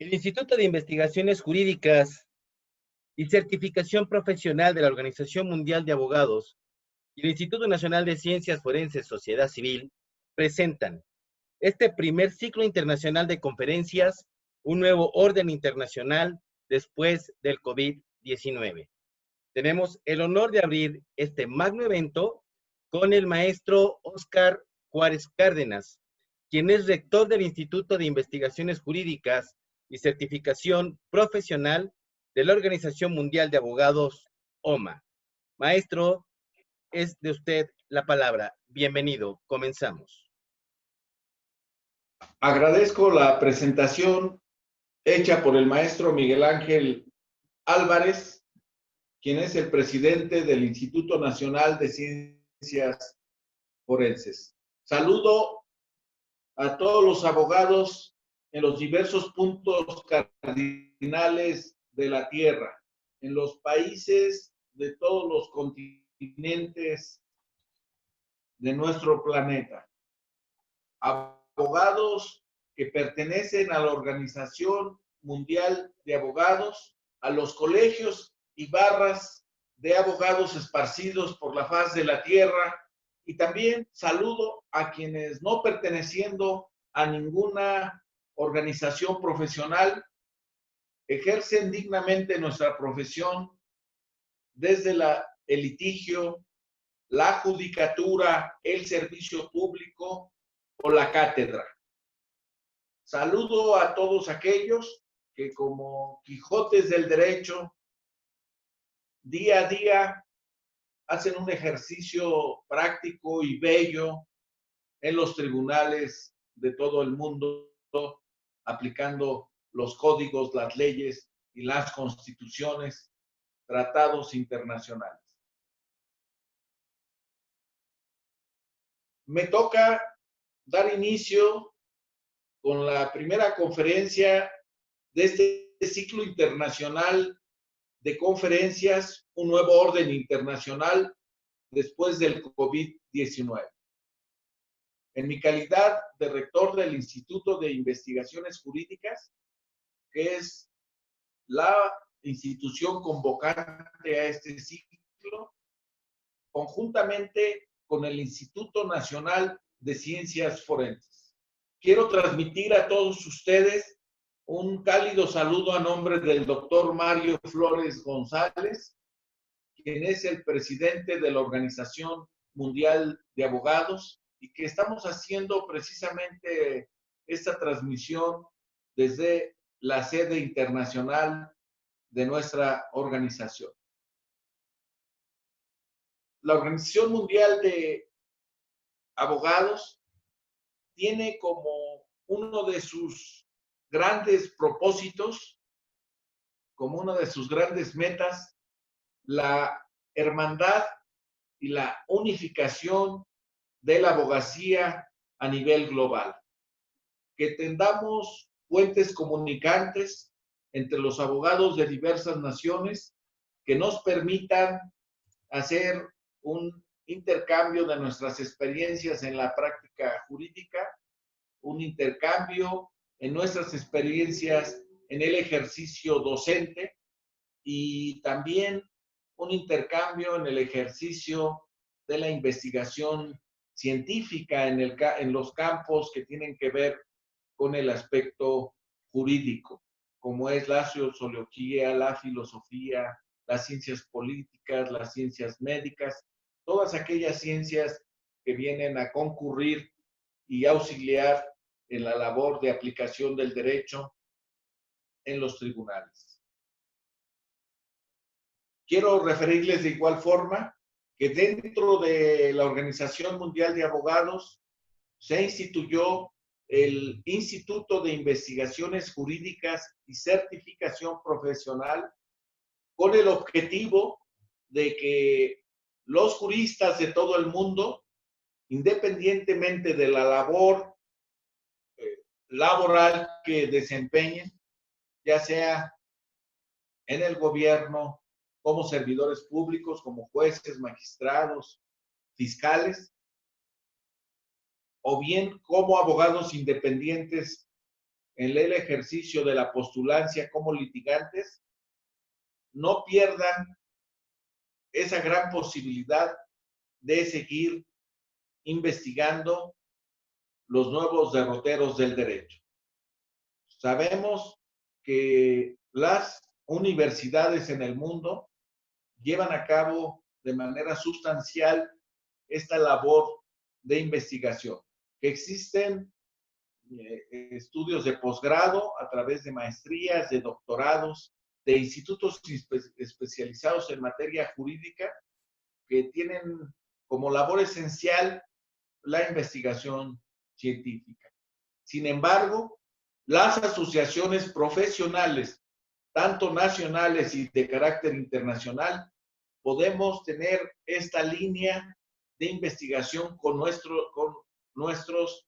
El Instituto de Investigaciones Jurídicas y Certificación Profesional de la Organización Mundial de Abogados y el Instituto Nacional de Ciencias Forenses Sociedad Civil presentan este primer ciclo internacional de conferencias, un nuevo orden internacional después del COVID-19. Tenemos el honor de abrir este magno evento con el maestro Óscar Juárez Cárdenas, quien es rector del Instituto de Investigaciones Jurídicas y Certificación Profesional de la Organización Mundial de Abogados, OMA. Maestro, es de usted la palabra. Bienvenido. Comenzamos. Agradezco la presentación hecha por el maestro Miguel Ángel Álvarez, quien es el presidente del Instituto Nacional de Ciencias Forenses. Saludo a todos los abogados en los diversos puntos cardinales de la Tierra, en los países de todos los continentes de nuestro planeta. Abogados que pertenecen a la Organización Mundial de Abogados, a los colegios y barras de abogados esparcidos por la faz de la tierra, y también saludo a quienes, no perteneciendo a ninguna organización profesional, ejercen dignamente nuestra profesión desde el litigio, la judicatura, el servicio público o la cátedra. Saludo a todos aquellos que, como Quijotes del Derecho, día a día hacen un ejercicio práctico y bello en los tribunales de todo el mundo, aplicando los códigos, las leyes y las constituciones, tratados internacionales. Me toca dar inicio con la primera conferencia de este ciclo internacional de conferencias, un nuevo orden internacional después del COVID-19. En mi calidad de rector del Instituto de Investigaciones Jurídicas, que es la institución convocante a este ciclo, conjuntamente con el Instituto Nacional de Ciencias Forenses. Quiero transmitir a todos ustedes un cálido saludo a nombre del doctor Mario Flores González, quien es el presidente de la Organización Mundial de Abogados, y que estamos haciendo precisamente esta transmisión desde la sede internacional de nuestra organización. La Organización Mundial de Abogados tiene como uno de sus grandes propósitos, como una de sus grandes metas, la hermandad y la unificación de la abogacía a nivel global. Que tendamos puentes comunicantes entre los abogados de diversas naciones que nos permitan hacer un intercambio de nuestras experiencias en la práctica jurídica, un intercambio en nuestras experiencias en el ejercicio docente y también un intercambio en el ejercicio de la investigación científica en los campos que tienen que ver con el aspecto jurídico, como es la sociología, la filosofía, las ciencias políticas, las ciencias médicas, todas aquellas ciencias que vienen a concurrir y auxiliar en la labor de aplicación del derecho en los tribunales. Quiero referirles de igual forma que dentro de la Organización Mundial de Abogados se instituyó el Instituto de Investigaciones Jurídicas y Certificación Profesional con el objetivo de que los juristas de todo el mundo, independientemente de la labor laboral que desempeñen, ya sea en el gobierno, como servidores públicos, como jueces, magistrados, fiscales, o bien como abogados independientes en el ejercicio de la postulancia como litigantes, no pierdan esa gran posibilidad de seguir investigando los nuevos derroteros del derecho. Sabemos que las universidades en el mundo llevan a cabo de manera sustancial esta labor de investigación, que existen estudios de posgrado a través de maestrías, de doctorados, de institutos especializados en materia jurídica que tienen como labor esencial la investigación científica. Sin embargo, las asociaciones profesionales, tanto nacionales y de carácter internacional, podemos tener esta línea de investigación con nuestros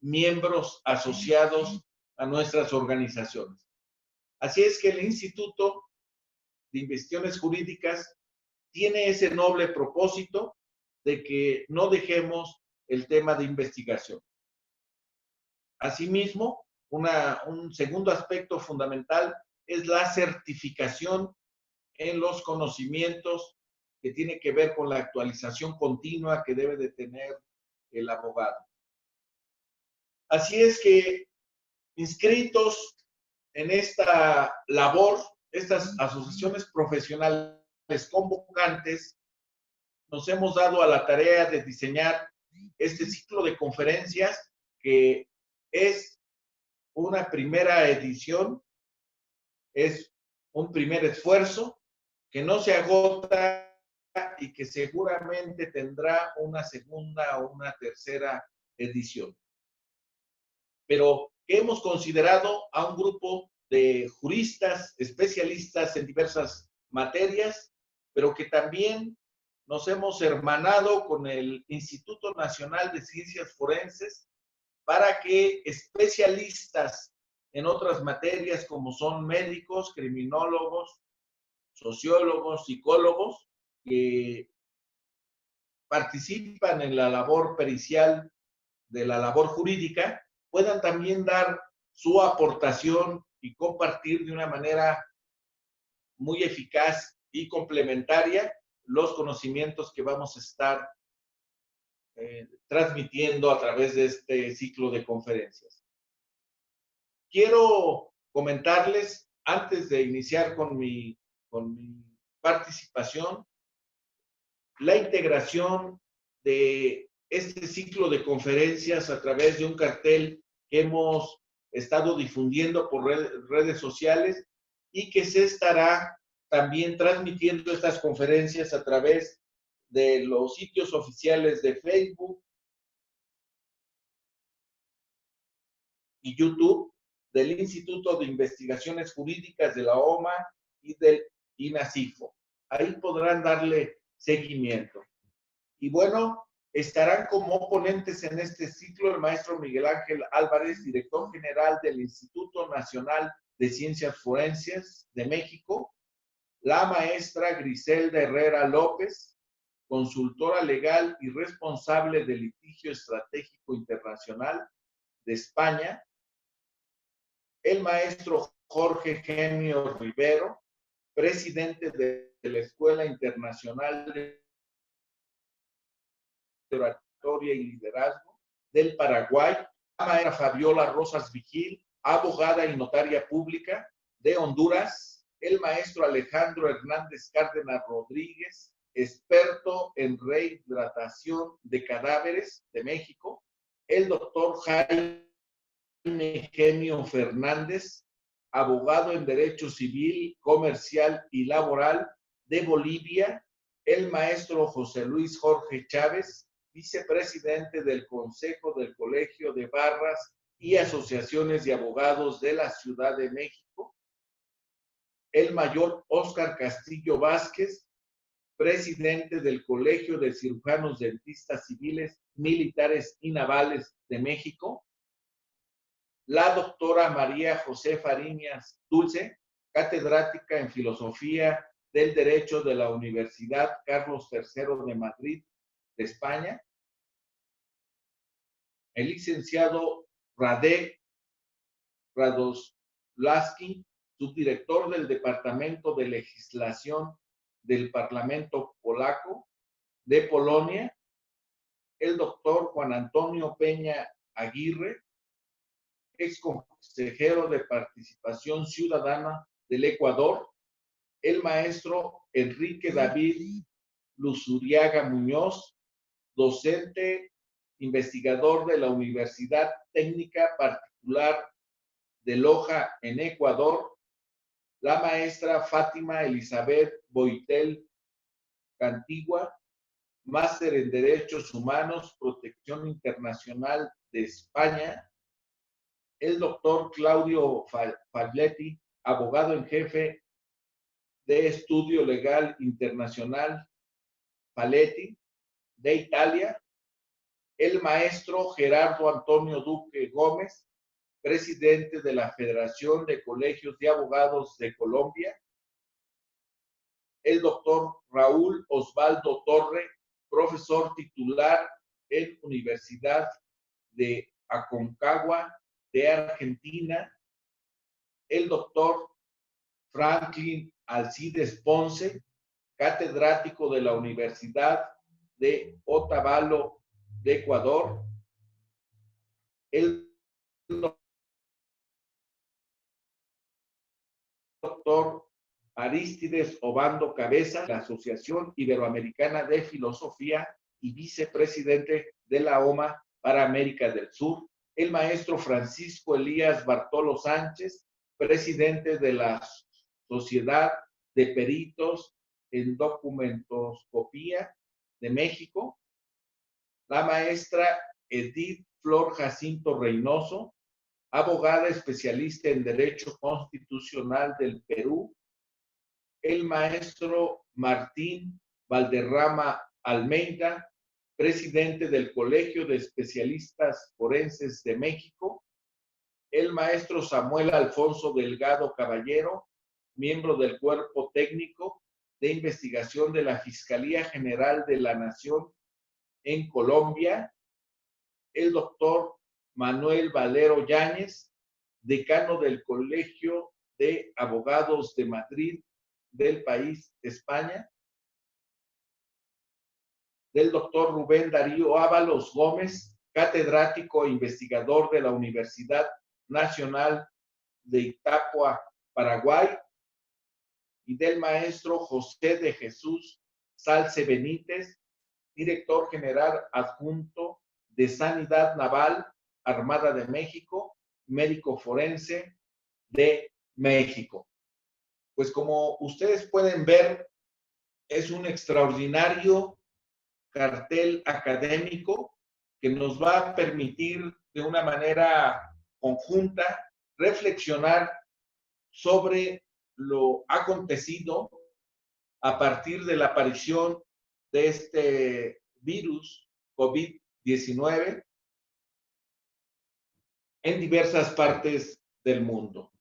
miembros asociados a nuestras organizaciones. Así es que el Instituto de Investigaciones Jurídicas tiene ese noble propósito de que no dejemos el tema de investigación. Asimismo, un segundo aspecto fundamental es la certificación en los conocimientos que tiene que ver con la actualización continua que debe de tener el abogado. Así es que, inscritos en esta labor, estas asociaciones profesionales convocantes, nos hemos dado a la tarea de diseñar este ciclo de conferencias que es una primera edición, es un primer esfuerzo que no se agota y que seguramente tendrá una segunda o una tercera edición. Pero hemos considerado a un grupo de juristas, especialistas en diversas materias, pero que también nos hemos hermanado con el Instituto Nacional de Ciencias Forenses para que especialistas en otras materias como son médicos, criminólogos, sociólogos, psicólogos, que participan en la labor pericial de la labor jurídica, puedan también dar su aportación y compartir de una manera muy eficaz y complementaria los conocimientos que vamos a estar transmitiendo a través de este ciclo de conferencias. Quiero comentarles, antes de iniciar con mi participación, la integración de este ciclo de conferencias a través de un cartel que hemos estado difundiendo por redes sociales y que se estará también transmitiendo estas conferencias a través de los sitios oficiales de Facebook y YouTube del Instituto de Investigaciones Jurídicas de la OMA y del INACIFO. Ahí podrán darle seguimiento. Y bueno, estarán como ponentes en este ciclo el maestro Miguel Ángel Álvarez, director general del Instituto Nacional de Ciencias Forenses de México, la maestra Griselda Herrera López, consultora legal y responsable de litigio estratégico internacional de España, el maestro Jorge Genio Rivero, presidente de la Escuela Internacional de Oratoria y Liderazgo del Paraguay, la maestra Fabiola Rosas Vigil, abogada y notaria pública de Honduras, el maestro Alejandro Hernández Cárdenas Rodríguez, experto en rehidratación de cadáveres de México, el doctor Jaime Genio Fernández, abogado en Derecho Civil, Comercial y Laboral de Bolivia, el maestro José Luis Jorge Chávez, vicepresidente del Consejo del Colegio de Barras y Asociaciones de Abogados de la Ciudad de México, el mayor Óscar Castillo Vázquez, presidente del Colegio de Cirujanos Dentistas Civiles, Militares y Navales de México, la doctora María José Fariñas Dulce, catedrática en Filosofía del Derecho de la Universidad Carlos III de Madrid, de España, el licenciado Radek Radoslaski, subdirector del Departamento de Legislación del Parlamento Polaco de Polonia, el doctor Juan Antonio Peña Aguirre, ex consejero de Participación Ciudadana del Ecuador, el maestro Enrique David Luzuriaga Muñoz, docente investigador de la Universidad Técnica Particular de Loja en Ecuador, la maestra Fátima Elizabeth Boitel Cantigua, máster en Derechos Humanos, Protección Internacional de España, el doctor Claudio Fagletti, abogado en jefe de Estudio Legal Internacional Fagletti de Italia, el maestro Gerardo Antonio Duque Gómez, presidente de la Federación de Colegios de Abogados de Colombia, el doctor Raúl Osvaldo Torre, profesor titular en Universidad de Aconcagua de Argentina, el doctor Franklin Alcides Ponce, catedrático de la Universidad de Otavalo de Ecuador, el doctor Arístides Obando Cabeza, de la Asociación Iberoamericana de Filosofía y vicepresidente de la OMA para América del Sur, el maestro Francisco Elías Bartolo Sánchez, presidente de la Sociedad de Peritos en Documentoscopía de México, la maestra Edith Flor Jacinto Reynoso, abogada especialista en Derecho Constitucional del Perú, el maestro Martín Valderrama Almeida, presidente del Colegio de Especialistas Forenses de México, el maestro Samuel Alfonso Delgado Caballero, miembro del Cuerpo Técnico de Investigación de la Fiscalía General de la Nación en Colombia, el doctor Manuel Valero Yáñez, decano del Colegio de Abogados de Madrid del país España, del doctor Rubén Darío Ábalos Gómez, catedrático e investigador de la Universidad Nacional de Itapua, Paraguay, y del maestro José de Jesús Salce Benítez, director general adjunto de Sanidad Naval, Armada de México, médico forense de México. Pues como ustedes pueden ver, es un extraordinario cartel académico que nos va a permitir de una manera conjunta reflexionar sobre lo acontecido a partir de la aparición de este virus COVID-19 en diversas partes del mundo.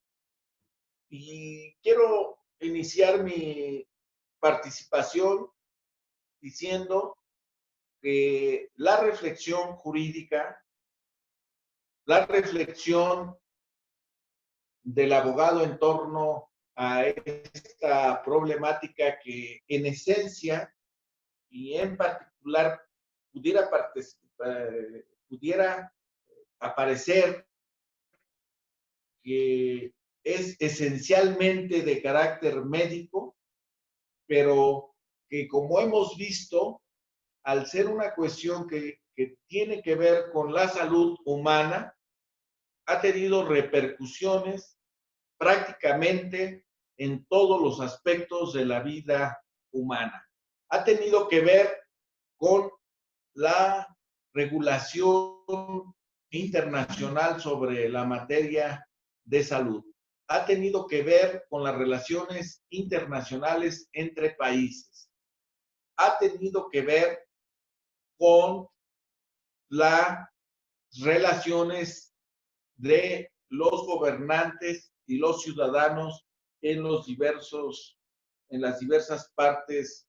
Y quiero iniciar mi participación diciendo que la reflexión jurídica, la reflexión del abogado en torno a esta problemática que en esencia y en particular pudiera aparecer que es esencialmente de carácter médico, pero que como hemos visto, al ser una cuestión que tiene que ver con la salud humana, ha tenido repercusiones prácticamente en todos los aspectos de la vida humana. Ha tenido que ver con la regulación internacional sobre la materia de salud. Ha tenido que ver con las relaciones internacionales entre países. Ha tenido que ver con las relaciones de los gobernantes y los ciudadanos en las diversas partes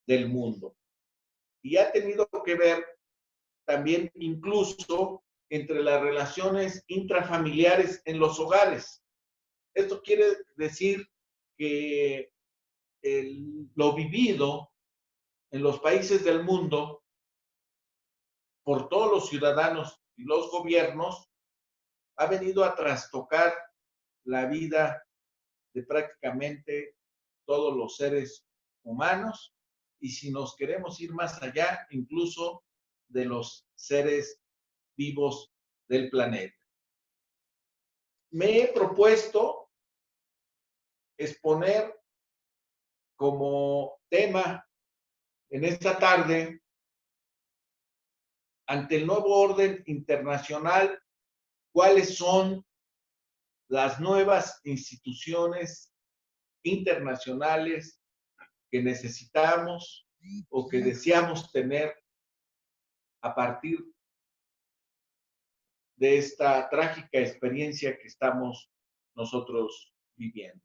del mundo. Y ha tenido que ver también incluso entre las relaciones intrafamiliares en los hogares. Esto quiere decir que lo vivido en los países del mundo por todos los ciudadanos y los gobiernos ha venido a trastocar la vida de prácticamente todos los seres humanos y si nos queremos ir más allá, incluso de los seres vivos del planeta. Me he propuesto exponer como tema en esta tarde ante el nuevo orden internacional, cuáles son las nuevas instituciones internacionales que necesitamos o que deseamos tener a partir de esta trágica experiencia que estamos nosotros viviendo.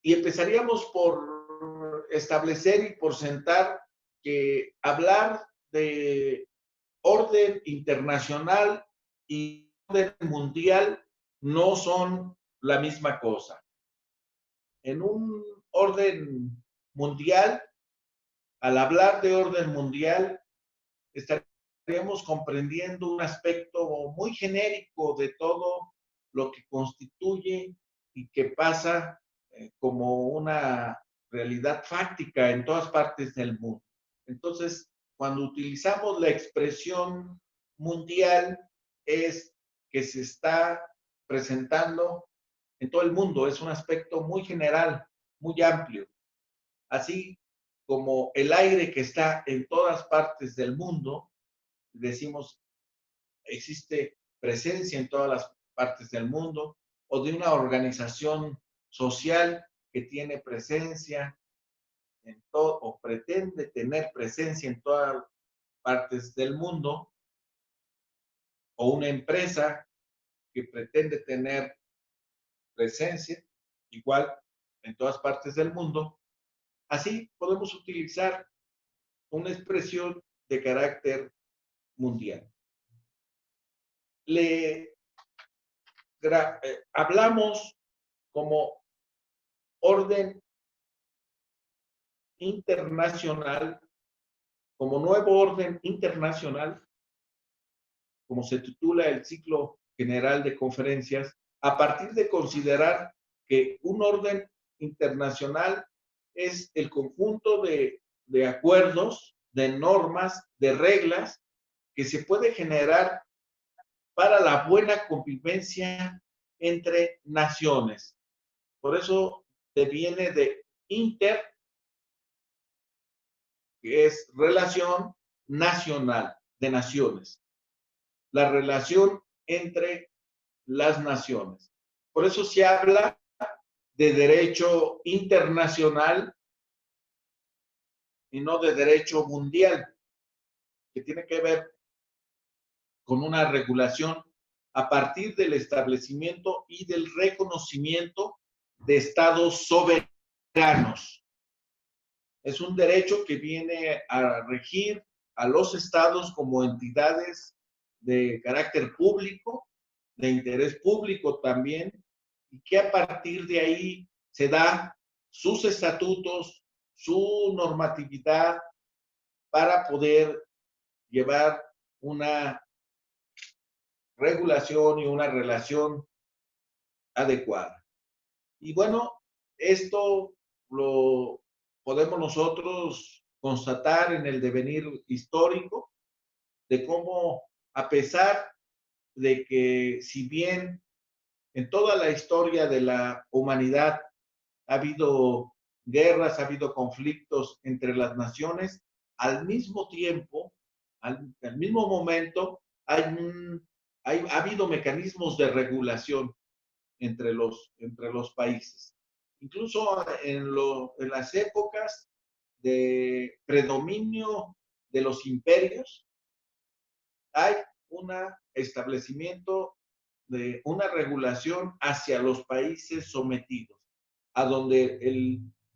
Y empezaríamos por establecer y por sentar que hablar de orden internacional y orden mundial no son la misma cosa. En un orden mundial, al hablar de orden mundial, estaríamos comprendiendo un aspecto muy genérico de todo lo que constituye y que pasa como una realidad fáctica en todas partes del mundo. Entonces, cuando utilizamos la expresión mundial, es que se está presentando en todo el mundo. Es un aspecto muy general, muy amplio. Así como el aire que está en todas partes del mundo, decimos, existe presencia en todas las partes del mundo, o de una organización social que tiene presencia en todo, o pretende tener presencia en todas partes del mundo, o una empresa que pretende tener presencia igual en todas partes del mundo. Así podemos utilizar una expresión de carácter mundial. Hablamos como orden internacional, como nuevo orden internacional, como se titula el ciclo general de conferencias, a partir de considerar que un orden internacional es el conjunto de acuerdos, de normas, de reglas que se puede generar para la buena convivencia entre naciones. Por eso deviene de inter, que es relación nacional, de naciones. La relación entre las naciones. Por eso se habla de derecho internacional y no de derecho mundial, que tiene que ver con una regulación a partir del establecimiento y del reconocimiento de estados soberanos. Es un derecho que viene a regir a los estados como entidades de carácter público, de interés público también, y que a partir de ahí se da sus estatutos, su normatividad para poder llevar una regulación y una relación adecuada. Y bueno, esto lo podemos nosotros constatar en el devenir histórico de cómo, a pesar de que si bien en toda la historia de la humanidad ha habido guerras, ha habido conflictos entre las naciones, al mismo tiempo, al mismo momento, ha habido mecanismos de regulación entre los países. Incluso en las épocas de predominio de los imperios, hay un establecimiento de una regulación hacia los países sometidos, a donde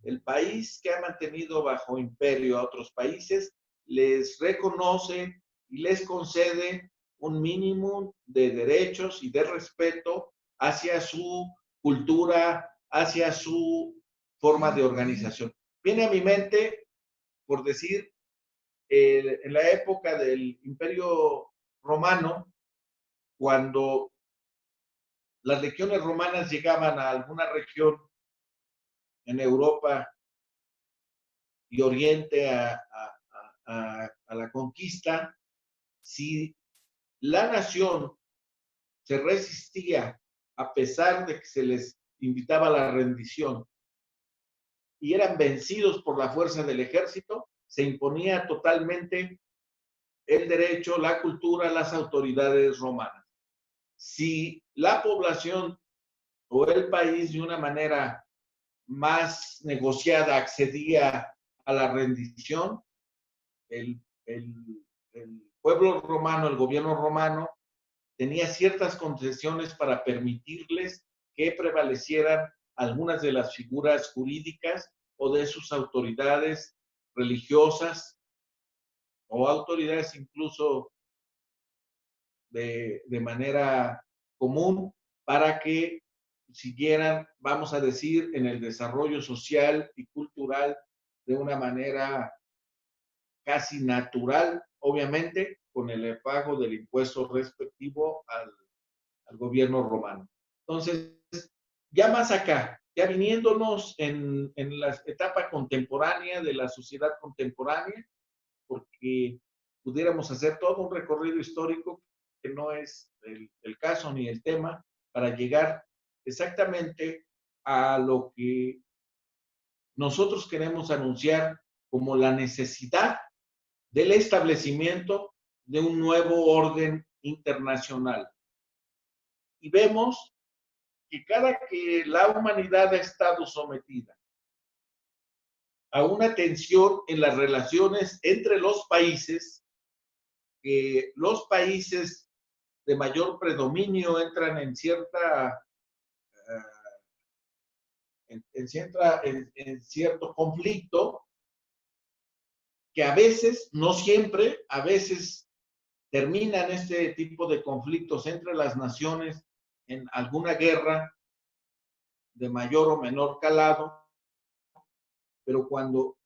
el país que ha mantenido bajo imperio a otros países les reconoce y les concede un mínimo de derechos y de respeto hacia su cultura, hacia su forma de organización. Viene a mi mente, por decir, en la época del Imperio Romano, cuando las legiones romanas llegaban a alguna región en Europa y Oriente a la conquista, si la nación se resistía a pesar de que se les invitaba a la rendición y eran vencidos por la fuerza del ejército, se imponía totalmente el derecho, la cultura, las autoridades romanas. Si la población o el país de una manera más negociada accedía a la rendición, el, el, el pueblo romano, el gobierno romano, tenía ciertas concesiones para permitirles que prevalecieran algunas de las figuras jurídicas o de sus autoridades religiosas o autoridades incluso de manera común para que siguieran, vamos a decir, en el desarrollo social y cultural de una manera casi natural, obviamente, con el pago del impuesto respectivo al gobierno romano. Entonces, ya más acá, ya viniéndonos en la etapa contemporánea de la sociedad contemporánea, porque pudiéramos hacer todo un recorrido histórico que no es el caso ni el tema, para llegar exactamente a lo que nosotros queremos anunciar como la necesidad del establecimiento de un nuevo orden internacional. Y vemos que cada que la humanidad ha estado sometida a una tensión en las relaciones entre los países, que los países de mayor predominio entran en cierto conflicto, que a veces, no siempre, a veces terminan este tipo de conflictos entre las naciones en alguna guerra de mayor o menor calado, pero cuando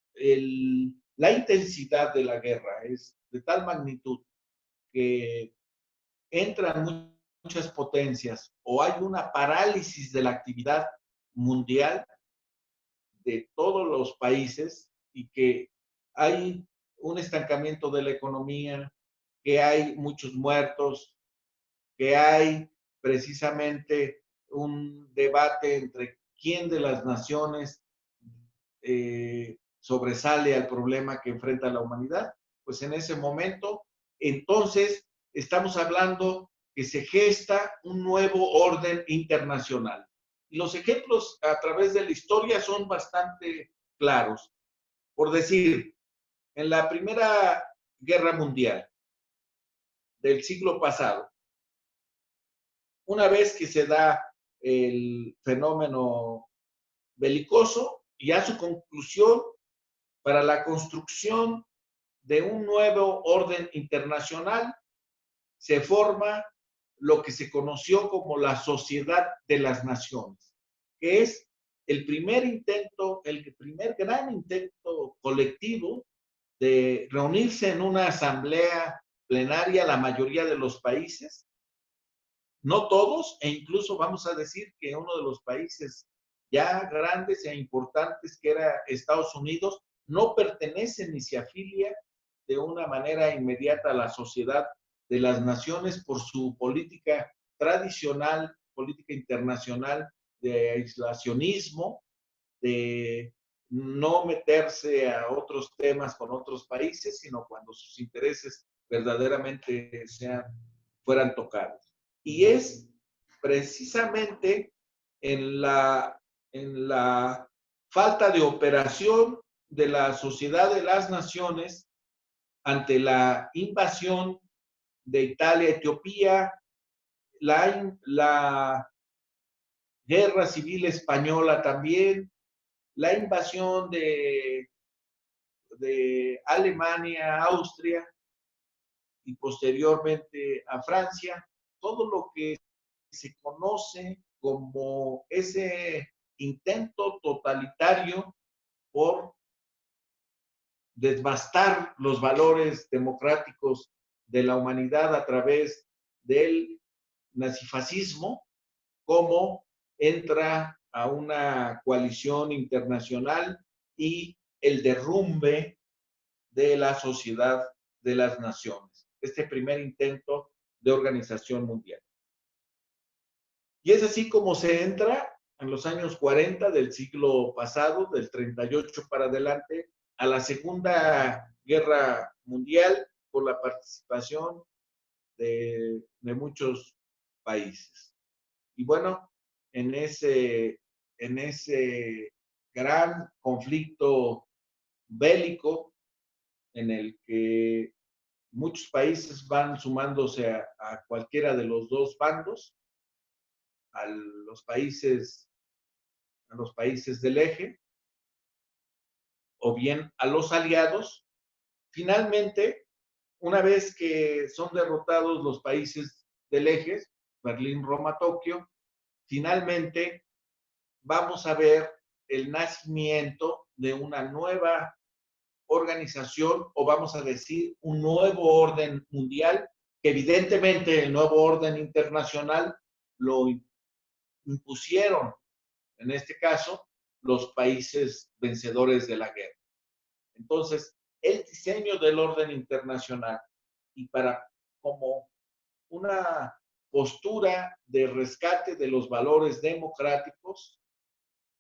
la intensidad de la guerra es de tal magnitud que entran muchas potencias o hay una parálisis de la actividad mundial de todos los países y que hay un estancamiento de la economía, que hay muchos muertos, que hay precisamente un debate entre quién de las naciones sobresale al problema que enfrenta la humanidad, pues en ese momento, entonces, estamos hablando que se gesta un nuevo orden internacional. Y los ejemplos a través de la historia son bastante claros. Por decir, en la Primera Guerra Mundial del siglo pasado, una vez que se da el fenómeno belicoso y a su conclusión, para la construcción de un nuevo orden internacional, se forma lo que se conoció como la Sociedad de las Naciones, que es el primer gran intento colectivo de reunirse en una asamblea plenaria la mayoría de los países, no todos, e incluso vamos a decir que uno de los países ya grandes e importantes, que era Estados Unidos, no pertenece ni se afilia de una manera inmediata a la Sociedad de las Naciones por su política tradicional, política internacional de aislacionismo, de no meterse a otros temas con otros países, sino cuando sus intereses verdaderamente fueran tocados. Y es precisamente en la falta de operación de la Sociedad de las Naciones ante la invasión de Italia a Etiopía, la guerra civil española también, la invasión de Alemania, Austria, y posteriormente a Francia, todo lo que se conoce como ese intento totalitario por devastar los valores democráticos de la humanidad a través del nazifascismo, cómo entra a una coalición internacional y el derrumbe de la sociedad de las naciones. Este primer intento de organización mundial. Y es así como se entra en los años 40 del siglo pasado, del 38 para adelante, a la Segunda Guerra Mundial por la participación de muchos países. Y bueno, en ese gran conflicto bélico en el que muchos países van sumándose a cualquiera de los dos bandos, a los países del eje, o bien a los aliados. Finalmente, una vez que son derrotados los países del eje, Berlín, Roma, Tokio, finalmente vamos a ver el nacimiento de una nueva organización, o vamos a decir un nuevo orden mundial, que evidentemente el nuevo orden internacional lo impusieron, en este caso, los países vencedores de la guerra. Entonces, el diseño del orden internacional, y para como una postura de rescate de los valores democráticos,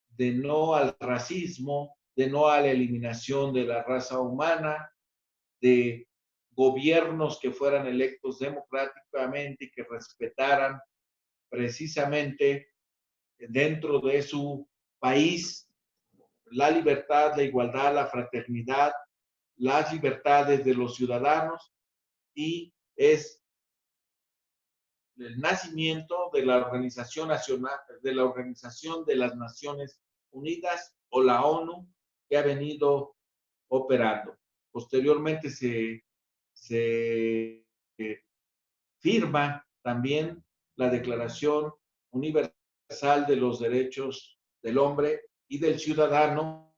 de no al racismo, de no a la eliminación de la raza humana, de gobiernos que fueran electos democráticamente y que respetaran precisamente dentro de su país la libertad, la igualdad, la fraternidad, las libertades de los ciudadanos, y es el nacimiento de la Organización Nacional, de la Organización de las Naciones Unidas, o la ONU, que ha venido operando. Posteriormente se firma también la Declaración Universal de los Derechos del Hombre y del Ciudadano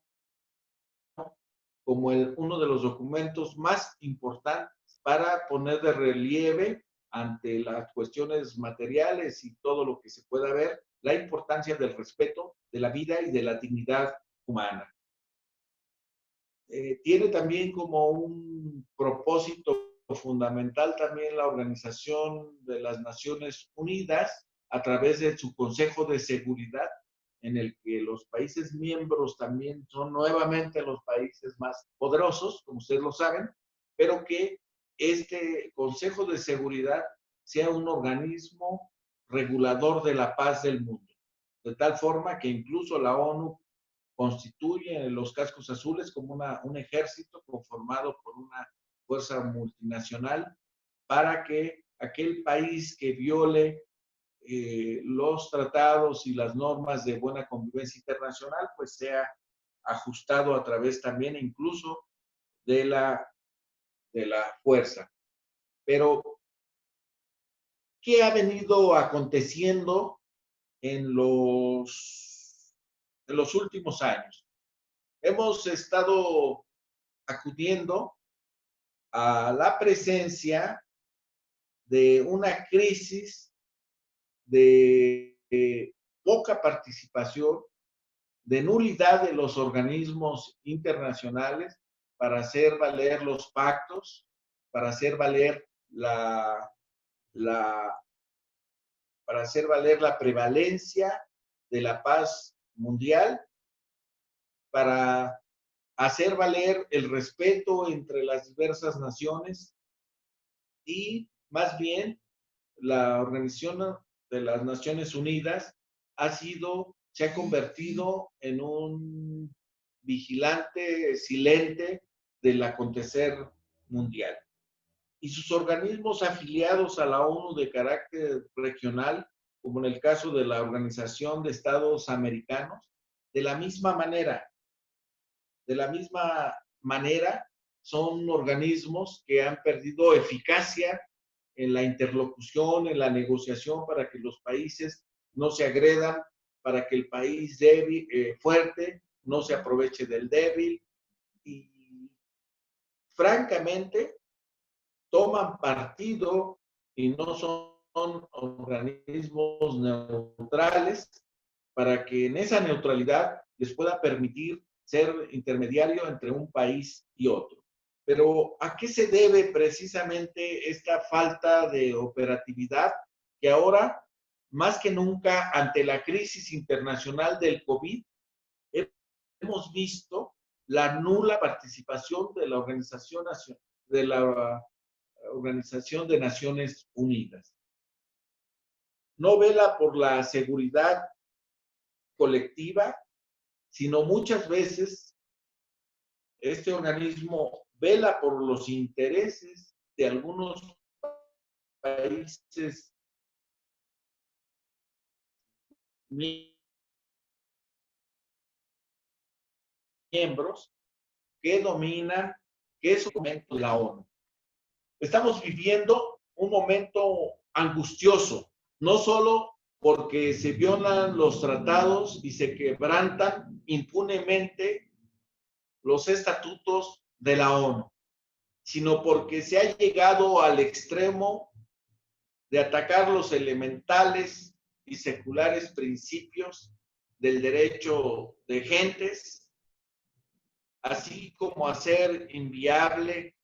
como uno de los documentos más importantes para poner de relieve ante las cuestiones materiales y todo lo que se pueda ver, la importancia del respeto de la vida y de la dignidad humana. Tiene también como un propósito fundamental también la Organización de las Naciones Unidas a través de su Consejo de Seguridad, en el que los países miembros también son nuevamente los países más poderosos, como ustedes lo saben, pero que este Consejo de Seguridad sea un organismo regulador de la paz del mundo, de tal forma que incluso la ONU constituye los cascos azules como un ejército conformado por una fuerza multinacional para que aquel país que viole los tratados y las normas de buena convivencia internacional, pues sea ajustado a través también incluso de la fuerza. Pero, ¿qué ha venido aconteciendo en los últimos años? Hemos estado acudiendo a la presencia de una crisis de poca participación, de nulidad de los organismos internacionales para hacer valer los pactos, para hacer valer para hacer valer la prevalencia de la paz mundial, para hacer valer el respeto entre las diversas naciones, y más bien la Organización de las Naciones Unidas se ha convertido en un vigilante silente del acontecer mundial. Y sus organismos afiliados a la ONU de carácter regional, como en el caso de la Organización de Estados Americanos, de la misma manera son organismos que han perdido eficacia en la interlocución, en la negociación, para que los países no se agredan, para que el país débil, fuerte no se aproveche del débil. Y francamente, toman partido y no son organismos neutrales para que en esa neutralidad les pueda permitir ser intermediario entre un país y otro. Pero ¿a qué se debe precisamente esta falta de operatividad que ahora, más que nunca, ante la crisis internacional del COVID, hemos visto la nula participación de la Organización de Naciones Unidas? No vela por la seguridad colectiva, sino muchas veces este organismo vela por los intereses de algunos países miembros que dominan, que es un momento de la ONU. Estamos viviendo un momento angustioso, no solo porque se violan los tratados y se quebrantan impunemente los estatutos de la ONU, sino porque se ha llegado al extremo de atacar los elementales y seculares principios del derecho de gentes, así como hacer inviable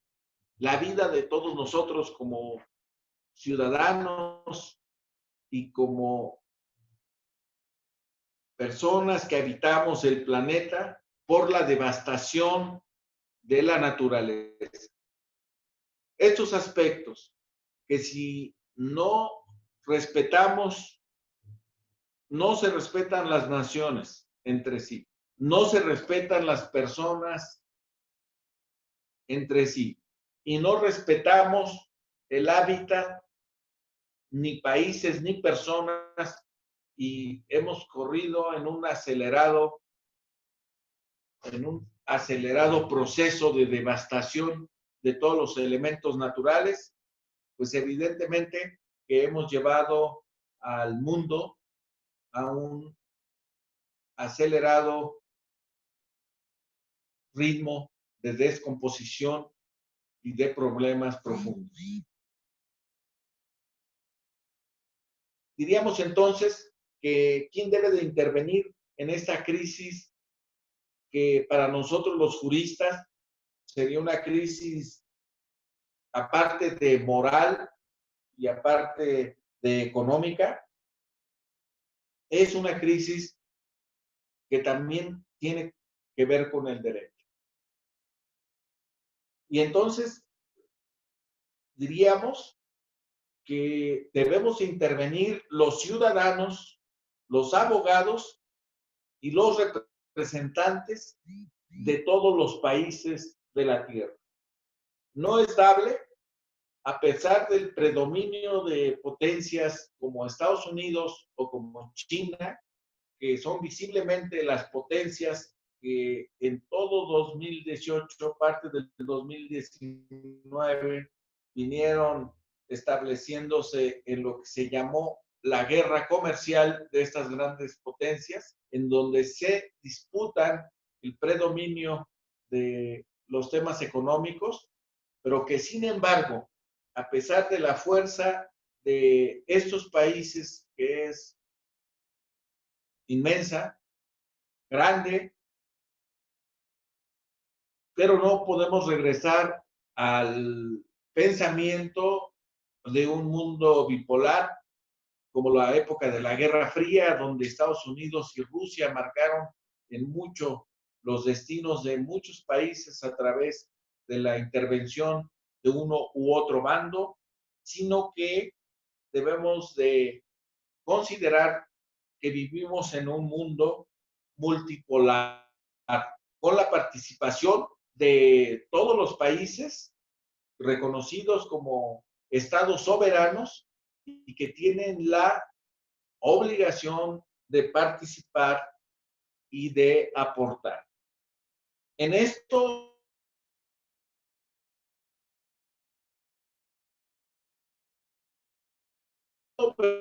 la vida de todos nosotros como ciudadanos y como personas que habitamos el planeta por la devastación de la naturaleza. Estos aspectos que si no respetamos, no se respetan las naciones entre sí, no se respetan las personas entre sí y no respetamos el hábitat, ni países ni personas, y hemos corrido en un acelerado proceso de devastación de todos los elementos naturales, pues evidentemente que hemos llevado al mundo a un acelerado ritmo de descomposición y de problemas profundos. Diríamos entonces que ¿quién debe de intervenir en esta crisis que para nosotros los juristas sería una crisis aparte de moral y aparte de económica? Es una crisis que también tiene que ver con el derecho. Y entonces diríamos que debemos intervenir los ciudadanos, los abogados y los representantes de todos los países de la Tierra. No es dable, a pesar del predominio de potencias como Estados Unidos o como China, que son visiblemente las potencias que en todo 2018, parte del 2019, vinieron estableciéndose en lo que se llamó la guerra comercial de estas grandes potencias, en donde se disputan el predominio de los temas económicos, pero que sin embargo, a pesar de la fuerza de estos países, que es inmensa, grande, pero no podemos regresar al pensamiento de un mundo bipolar, como la época de la Guerra Fría, donde Estados Unidos y Rusia marcaron en mucho los destinos de muchos países a través de la intervención de uno u otro bando, sino que debemos de considerar que vivimos en un mundo multipolar, con la participación de todos los países reconocidos como estados soberanos y que tienen la obligación de participar y de aportar. En esto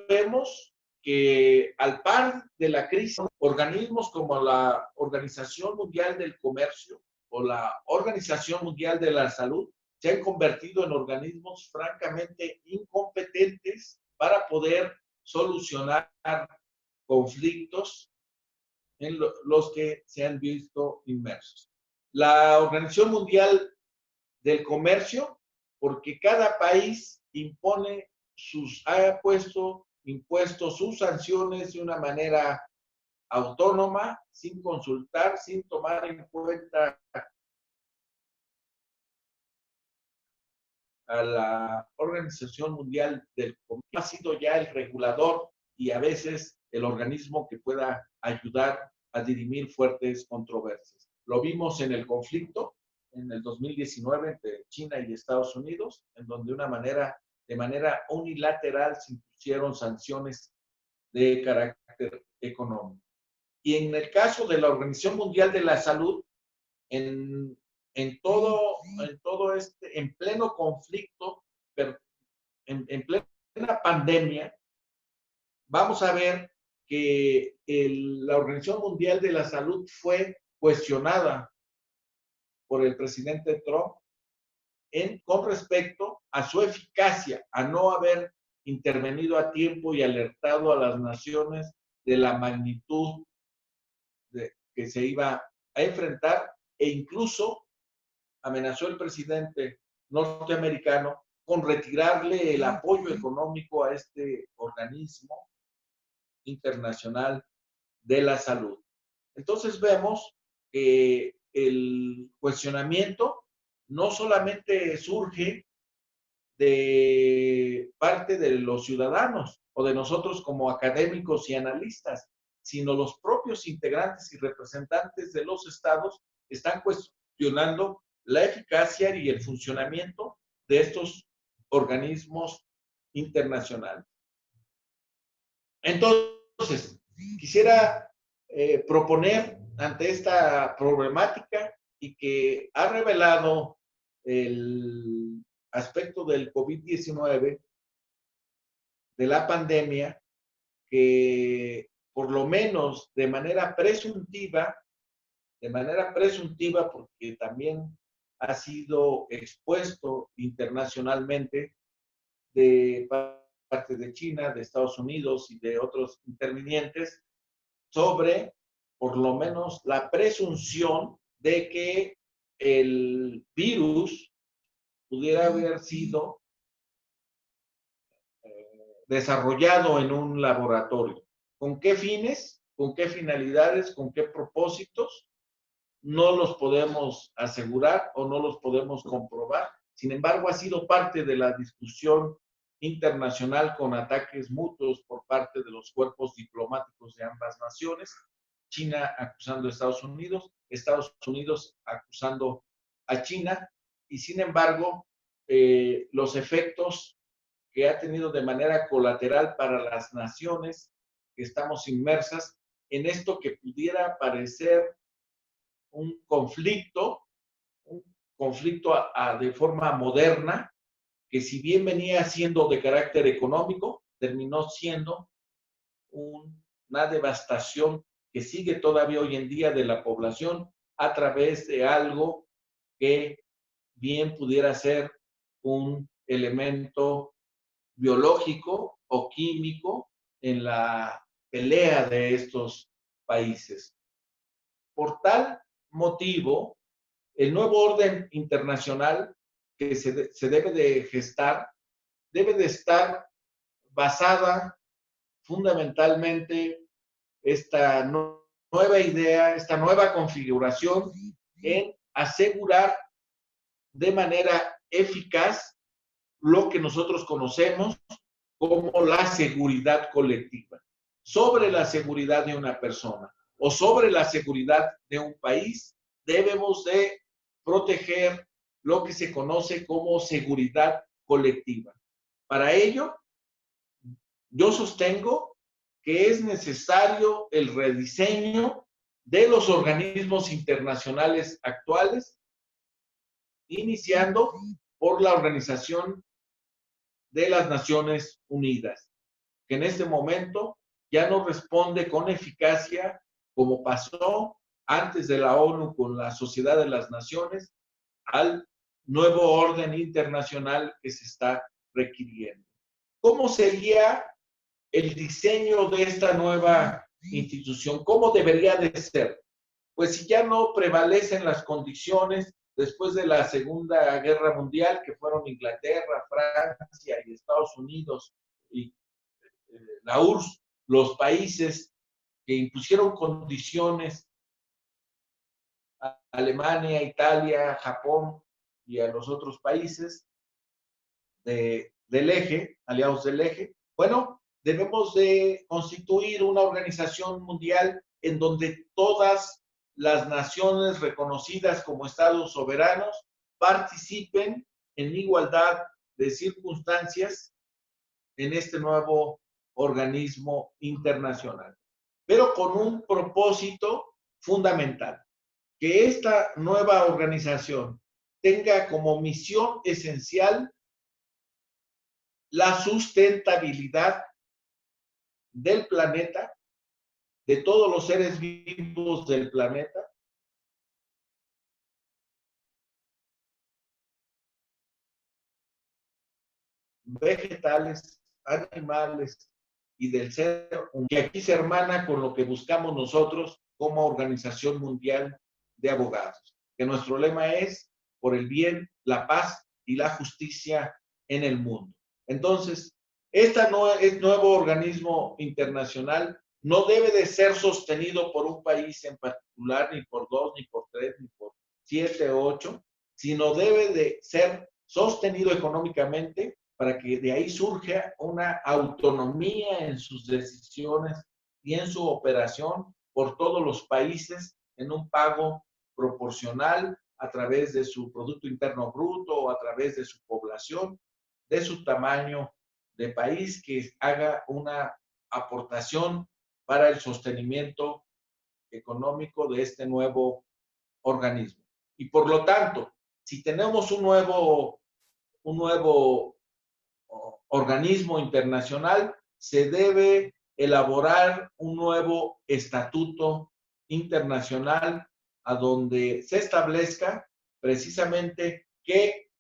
vemos que al par de la crisis, organismos como la Organización Mundial del Comercio o la Organización Mundial de la Salud se han convertido en organismos francamente incompetentes para poder solucionar conflictos en los que se han visto inmersos. La Organización Mundial del Comercio, porque cada país ha puesto impuestos sus sanciones de una manera autónoma, sin consultar, sin tomar en cuenta a la Organización Mundial del Comercio. Ha sido ya el regulador y a veces el organismo que pueda ayudar a dirimir fuertes controversias. Lo vimos en el conflicto en el 2019 entre China y Estados Unidos, en donde de manera unilateral se impusieron sanciones de carácter económico. Y en el caso de la Organización Mundial de la Salud, en pleno conflicto, pero en plena pandemia, vamos a ver que la Organización Mundial de la Salud fue cuestionada por el presidente Trump con respecto a su eficacia, a no haber intervenido a tiempo y alertado a las naciones de la magnitud que se iba a enfrentar, e incluso amenazó el presidente norteamericano con retirarle el apoyo económico a este organismo internacional de la salud. Entonces vemos que el cuestionamiento no solamente surge de parte de los ciudadanos o de nosotros como académicos y analistas, sino los propios integrantes y representantes de los estados están cuestionando la eficacia y el funcionamiento de estos organismos internacionales. Entonces, quisiera proponer ante esta problemática y que ha revelado el aspecto del COVID-19, de la pandemia, que por lo menos de manera presuntiva, porque también ha sido expuesto internacionalmente de parte de China, de Estados Unidos y de otros intervinientes, sobre por lo menos la presunción de que el virus pudiera haber sido desarrollado en un laboratorio. ¿Con qué fines? ¿Con qué finalidades? ¿Con qué propósitos? No los podemos asegurar o no los podemos comprobar. Sin embargo, ha sido parte de la discusión internacional con ataques mutuos por parte de los cuerpos diplomáticos de ambas naciones. China acusando a Estados Unidos acusando a China, y sin embargo, los efectos que ha tenido de manera colateral para las naciones que estamos inmersas en esto que pudiera parecer un conflicto de forma moderna, que si bien venía siendo de carácter económico, terminó siendo una devastación que sigue todavía hoy en día de la población a través de algo que bien pudiera ser un elemento biológico o químico en la pelea de estos países. Por tal motivo, el nuevo orden internacional que se debe de gestar debe de estar basada fundamentalmente esta nueva idea, esta nueva configuración en asegurar de manera eficaz lo que nosotros conocemos como la seguridad colectiva, sobre la seguridad de una persona o sobre la seguridad de un país. Debemos de proteger lo que se conoce como seguridad colectiva. Para ello, yo sostengo que es necesario el rediseño de los organismos internacionales actuales, iniciando por la Organización de las Naciones Unidas. que en este momento ya no responde con eficacia como pasó antes de la ONU con la Sociedad de las Naciones al nuevo orden internacional que se está requiriendo. ¿Cómo sería el diseño de esta nueva institución? ¿Cómo debería de ser? Pues si ya no prevalecen las condiciones después de la Segunda Guerra Mundial, que fueron Inglaterra, Francia y Estados Unidos y la URSS, los países que impusieron condiciones a Alemania, Italia, Japón y a los otros países del eje, aliados del eje. Bueno, debemos de constituir una organización mundial en donde todas las naciones reconocidas como estados soberanos participen en igualdad de circunstancias en este nuevo organismo internacional, pero con un propósito fundamental, que esta nueva organización tenga como misión esencial la sustentabilidad del planeta, de todos los seres vivos del planeta, vegetales, animales y del ser, que aquí se hermana con lo que buscamos nosotros como Organización Mundial de Abogados, que nuestro lema es por el bien, la paz y la justicia en el mundo. Entonces, este nuevo organismo internacional no debe de ser sostenido por un país en particular, ni por 2, ni por 3, ni por 7 o 8, sino debe de ser sostenido económicamente para que de ahí surja una autonomía en sus decisiones y en su operación por todos los países en un pago proporcional a través de su Producto Interno Bruto o a través de su población, de su tamaño de país, que haga una aportación para el sostenimiento económico de este nuevo organismo. Y por lo tanto, si tenemos un nuevo organismo internacional, se debe elaborar un nuevo estatuto internacional a donde se establezca precisamente que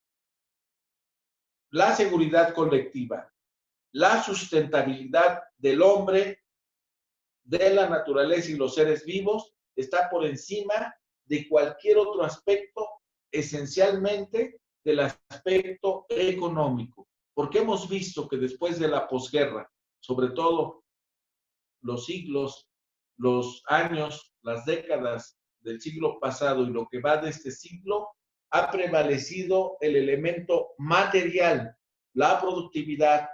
la seguridad colectiva, la sustentabilidad del hombre, de la naturaleza y los seres vivos está por encima de cualquier otro aspecto, esencialmente del aspecto económico, porque hemos visto que después de la posguerra, sobre todo los siglos, los años, las décadas del siglo pasado y lo que va de este siglo, ha prevalecido el elemento material, la productividad,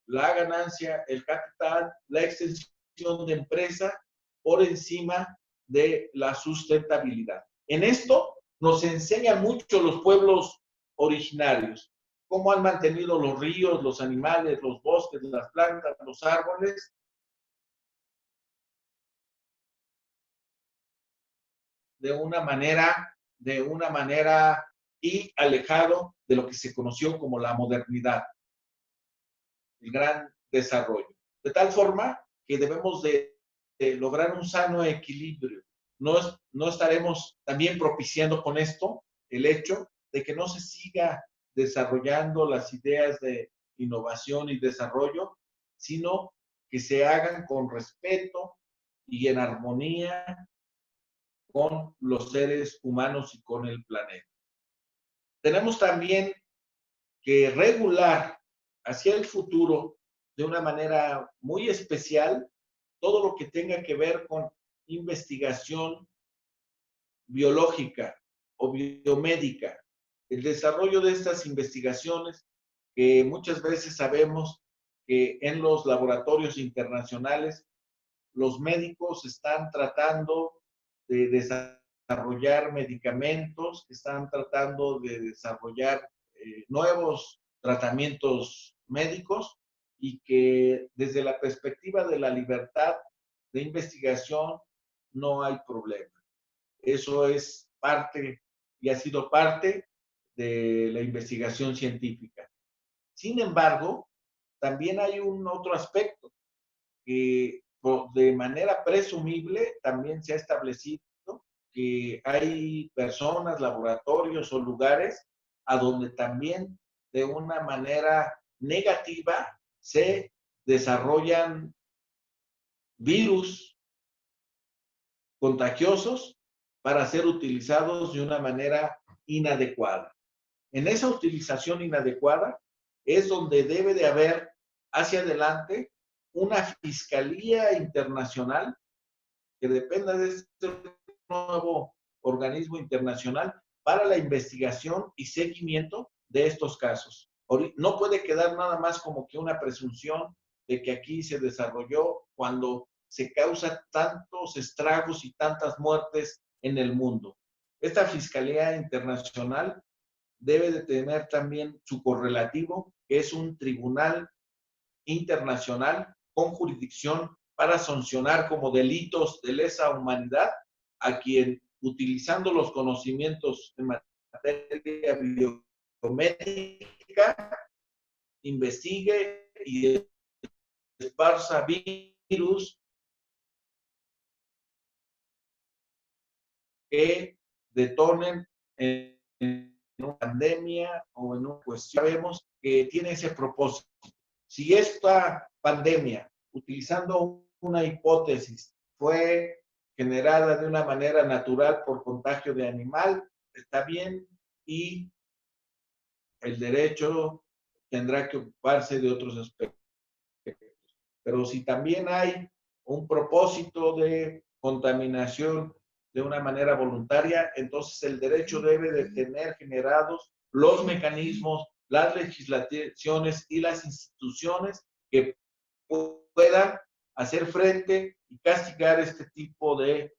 la ganancia, el capital, la extensión de empresa por encima de la sustentabilidad. En esto nos enseñan mucho los pueblos originarios, cómo han mantenido los ríos, los animales, los bosques, las plantas, los árboles, de una manera y alejado de lo que se conoció como la modernidad, el gran desarrollo. De tal forma que debemos de lograr un sano equilibrio. No estaremos también propiciando con esto el hecho de que no se siga desarrollando las ideas de innovación y desarrollo, sino que se hagan con respeto y en armonía con los seres humanos y con el planeta. Tenemos también que regular hacia el futuro de una manera muy especial todo lo que tenga que ver con investigación biológica o biomédica. El desarrollo de estas investigaciones que muchas veces sabemos que en los laboratorios internacionales los médicos están tratando de desarrollar medicamentos, están tratando de desarrollar nuevos tratamientos médicos y que desde la perspectiva de la libertad de investigación no hay problema. Eso es parte y ha sido parte de la investigación científica. Sin embargo, también hay un otro aspecto que de manera presumible también se ha establecido que hay personas, laboratorios o lugares a donde también de una manera negativa se desarrollan virus contagiosos para ser utilizados de una manera inadecuada. En esa utilización inadecuada es donde debe de haber hacia adelante una fiscalía internacional que dependa de este nuevo organismo internacional para la investigación y seguimiento de estos casos. No puede quedar nada más como que una presunción de que aquí se desarrolló cuando se causa tantos estragos y tantas muertes en el mundo. Esta Fiscalía Internacional debe de tener también su correlativo, que es un tribunal internacional con jurisdicción para sancionar como delitos de lesa humanidad a quien, utilizando los conocimientos en materia biomédica, investigue y esparza virus que detonen en una pandemia o en una cuestión. Sabemos que tiene ese propósito. Si esta pandemia, utilizando una hipótesis, fue generada de una manera natural por contagio de animal, está bien, y el derecho tendrá que ocuparse de otros aspectos. Pero si también hay un propósito de contaminación de una manera voluntaria, entonces el derecho debe de tener generados los mecanismos, las legislaciones y las instituciones que puedan hacer frente y castigar este tipo de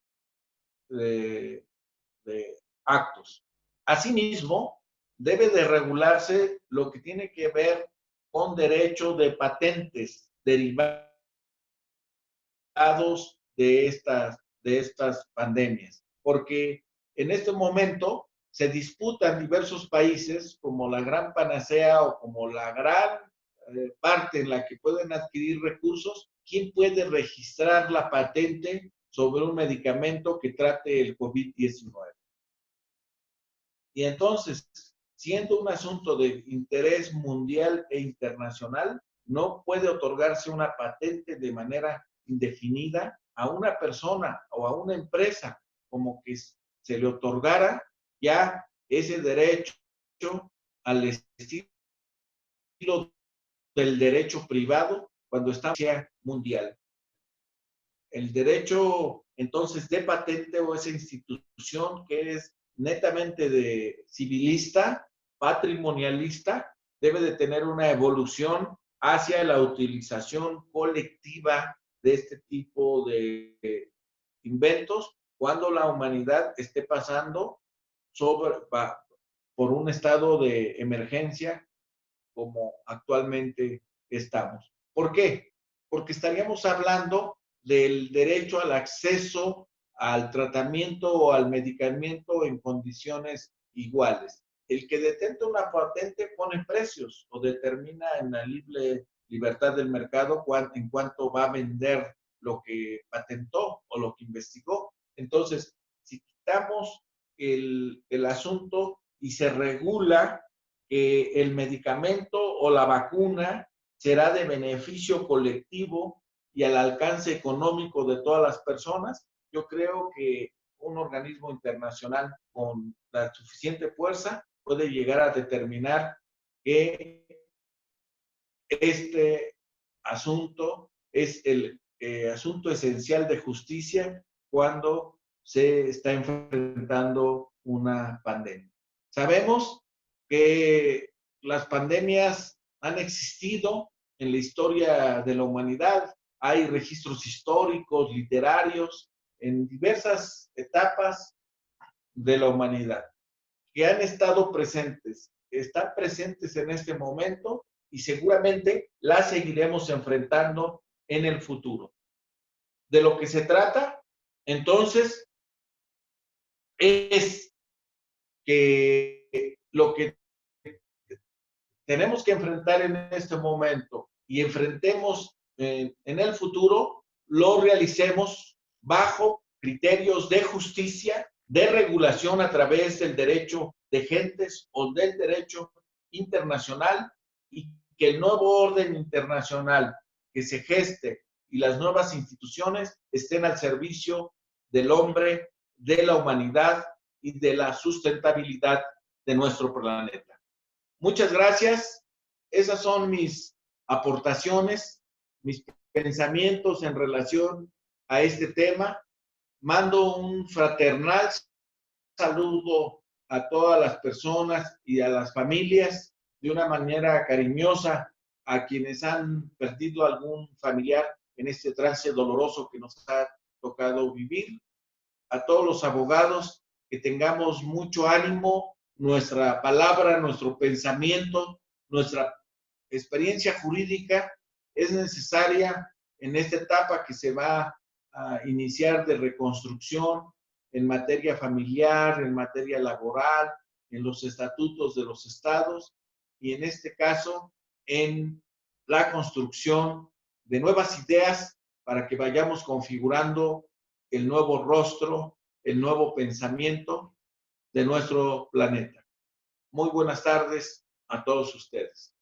actos. Asimismo, debe de regularse lo que tiene que ver con derecho de patentes derivados de estas pandemias, porque en este momento se disputan diversos países como la gran panacea o como la gran parte en la que pueden adquirir recursos, quién puede registrar la patente sobre un medicamento que trate el COVID-19. Y entonces, siendo un asunto de interés mundial e internacional, no puede otorgarse una patente de manera indefinida a una persona o a una empresa, como que se le otorgara ya ese derecho al estilo del derecho privado cuando está mundial. El derecho, entonces, de patente o esa institución que es netamente de civilista, patrimonialista, debe de tener una evolución hacia la utilización colectiva de este tipo de inventos cuando la humanidad esté pasando por un estado de emergencia como actualmente estamos. ¿Por qué? Porque estaríamos hablando del derecho al acceso al tratamiento o al medicamento en condiciones iguales. El que detenta una patente pone precios o determina en la libre libertad del mercado en cuánto va a vender lo que patentó o lo que investigó. Entonces, si quitamos el asunto y se regula que el medicamento o la vacuna será de beneficio colectivo y al alcance económico de todas las personas, yo creo que un organismo internacional con la suficiente fuerza puede llegar a determinar que este asunto es el asunto esencial de justicia cuando se está enfrentando una pandemia. Sabemos que las pandemias han existido en la historia de la humanidad. Hay registros históricos, literarios, en diversas etapas de la humanidad que han estado presentes, están presentes en este momento y seguramente las seguiremos enfrentando en el futuro. De lo que se trata, entonces, es que lo que tenemos que enfrentar en este momento y enfrentemos en el futuro lo realicemos bajo criterios de justicia, de regulación a través del derecho de gentes o del derecho internacional, y que el nuevo orden internacional que se geste y las nuevas instituciones estén al servicio del hombre, de la humanidad y de la sustentabilidad de nuestro planeta. Muchas gracias. Esas son mis aportaciones, mis pensamientos en relación a este tema. Mando un fraternal saludo a todas las personas y a las familias de una manera cariñosa a quienes han perdido algún familiar en este trance doloroso que nos ha tocado vivir. A todos los abogados, que tengamos mucho ánimo, nuestra palabra, nuestro pensamiento, nuestra experiencia jurídica es necesaria en esta etapa que se va a iniciar de reconstrucción en materia familiar, en materia laboral, en los estatutos de los estados y en este caso en la construcción de nuevas ideas para que vayamos configurando el nuevo rostro, el nuevo pensamiento de nuestro planeta. Muy buenas tardes a todos ustedes.